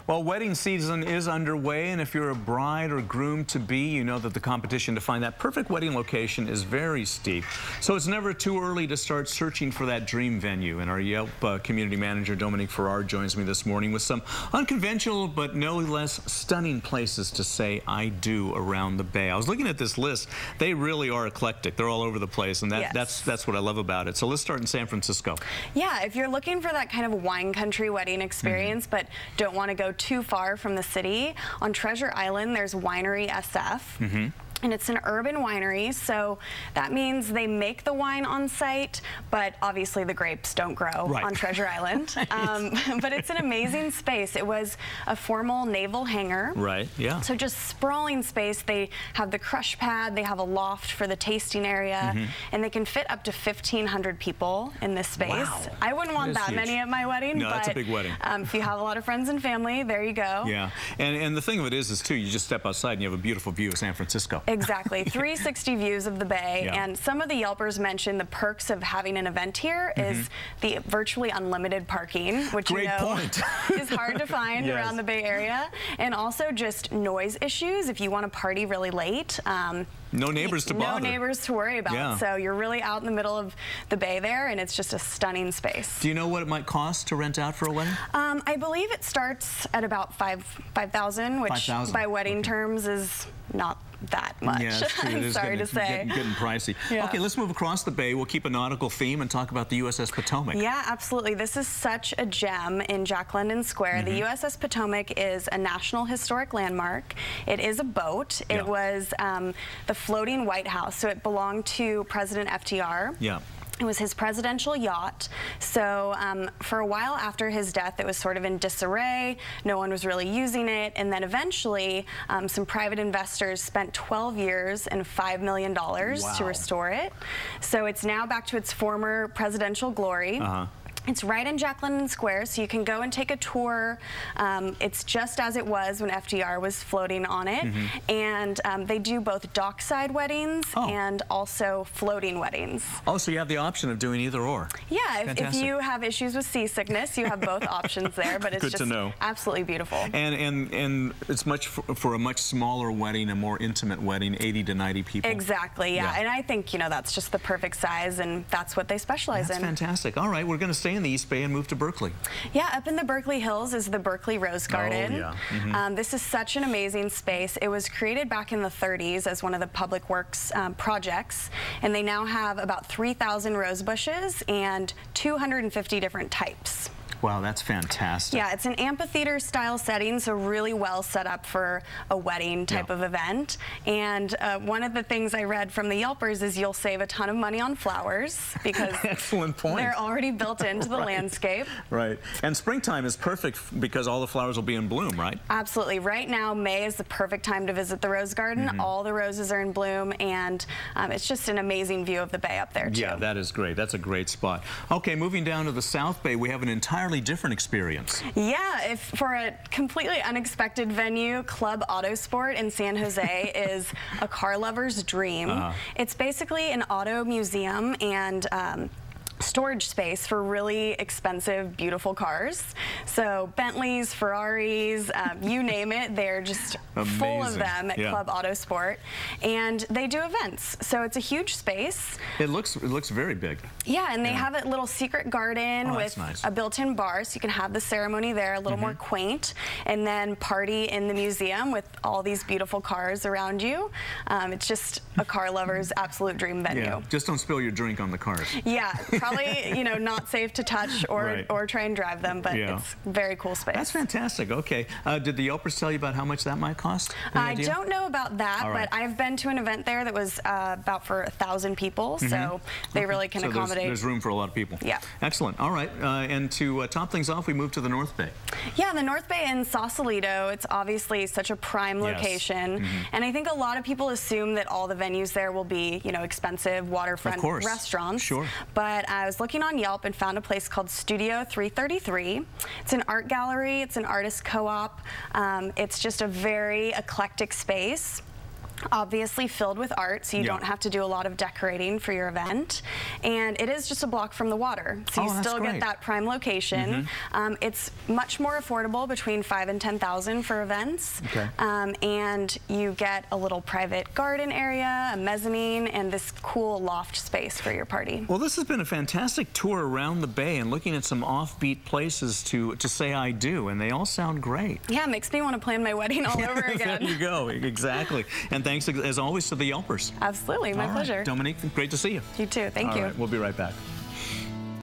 Well, wedding season is underway, and if you're a bride or groom-to-be, you know that the competition to find that perfect wedding location is very steep. So it's never too early to start searching for that dream venue. And our Yelp community manager, Dominique Farrar, joins me this morning with some unconventional but no less stunning places to say I do around the Bay. I was looking at this list. They really are eclectic. They're all over the place, and that's what I love about it. So let's start in San Francisco. Yeah, if you're looking for that kind of wine country wedding experience, but don't want to go too far from the city, on Treasure Island there's Winery SF. And it's an urban winery, so that means they make the wine on site, but obviously the grapes don't grow on Treasure Island. But it's an amazing space. It was a formal naval hangar. So just sprawling space. They have the crush pad, they have a loft for the tasting area, and they can fit up to 1,500 people in this space. Wow. I wouldn't want that many at my wedding. No, but that's a big wedding. If you have a lot of friends and family, there you go. Yeah, and the thing of it is too, you just step outside and you have a beautiful view of San Francisco. Exactly, 360 views of the Bay, and some of the Yelpers mentioned the perks of having an event here is the virtually unlimited parking, which you know is hard to find around the Bay Area, and also just noise issues if you want to party really late. No neighbors to bother. No neighbors to worry about. So you're really out in the middle of the Bay there, and it's just a stunning space. Do you know what it might cost to rent out for a wedding? I believe it starts at about $5,000, which by wedding terms is not that much. Yeah, that's true. I'm sorry to say. Getting pricey. Okay, let's move across the Bay. We'll keep a nautical theme and talk about the USS Potomac. Yeah, absolutely. This is such a gem in Jack London Square. The USS Potomac is a National Historic Landmark. It is a boat. It was the floating White House, so it belonged to President FDR. It was his presidential yacht. So for a while after his death, it was sort of in disarray. No one was really using it. And then eventually, some private investors spent 12 years and $5 million to restore it. So it's now back to its former presidential glory. It's right in Jack London Square, so you can go and take a tour. It's just as it was when FDR was floating on it. And they do both dockside weddings and also floating weddings. Oh, so you have the option of doing either or. Yeah, if you have issues with seasickness, you have both options there, but it's just absolutely beautiful. And it's much for a much smaller wedding, a more intimate wedding, 80 to 90 people. Exactly, and I think, you know, that's just the perfect size, and that's what they specialize in. That's fantastic. All right, we're going to stay in the East Bay and move to Berkeley. Yeah, up in the Berkeley Hills is the Berkeley Rose Garden. This is such an amazing space. It was created back in the 30s as one of the public works projects, and they now have about 3,000 rose bushes and 250 different types. Wow, that's fantastic. Yeah, it's an amphitheater style setting, so really well set up for a wedding type of event. And one of the things I read from the Yelpers is you'll save a ton of money on flowers because excellent point. They're already built into the landscape. And springtime is perfect because all the flowers will be in bloom, right? Absolutely. Right now, May is the perfect time to visit the Rose Garden. All the roses are in bloom, and it's just an amazing view of the Bay up there, too. Yeah, that is great. That's a great spot. Okay, moving down to the South Bay, we have an entirely different experience. Yeah, for a completely unexpected venue, Club Autosport in San Jose is a car lover's dream. It's basically an auto museum and storage space for really expensive, beautiful cars. So Bentleys, Ferraris, you name it, they're just full of them at Club Autosport. And they do events. So it's a huge space. It looks very big. Yeah, and they have a little secret garden with a built-in bar, so you can have the ceremony there, a little more quaint, and then party in the museum with all these beautiful cars around you. It's just a car lover's absolute dream venue. Yeah, just don't spill your drink on the cars. Yeah, probably, you know, not safe to touch or try and drive them, but it's a very cool space. That's fantastic. Okay. Did the Yelpers tell you about how much that might cost? I don't know about that, but I've been to an event there that was about for 1,000 people, so they really can accommodate. There's room for a lot of people. Yeah. Excellent. All right. And to top things off, we move to the North Bay. Yeah, the North Bay in Sausalito, it's obviously such a prime location, and I think a lot of people assume that all the venues there will be, you know, expensive waterfront restaurants. But I was looking on Yelp and found a place called Studio 333. It's an art gallery. It's an artist co-op. It's just a very eclectic space. obviously filled with art, so you don't have to do a lot of decorating for your event. And it is just a block from the water, so you still get that prime location. It's much more affordable, between $5,000 and $10,000 for events. And you get a little private garden area, a mezzanine, and this cool loft space for your party. Well, this has been a fantastic tour around the Bay and looking at some offbeat places to say I do, and they all sound great. Yeah, it makes me want to plan my wedding all over again. There you go, exactly. And thanks, as always, to the Yelpers. Absolutely, my pleasure. Dominique, great to see you. You too, thank you. All right, we'll be right back.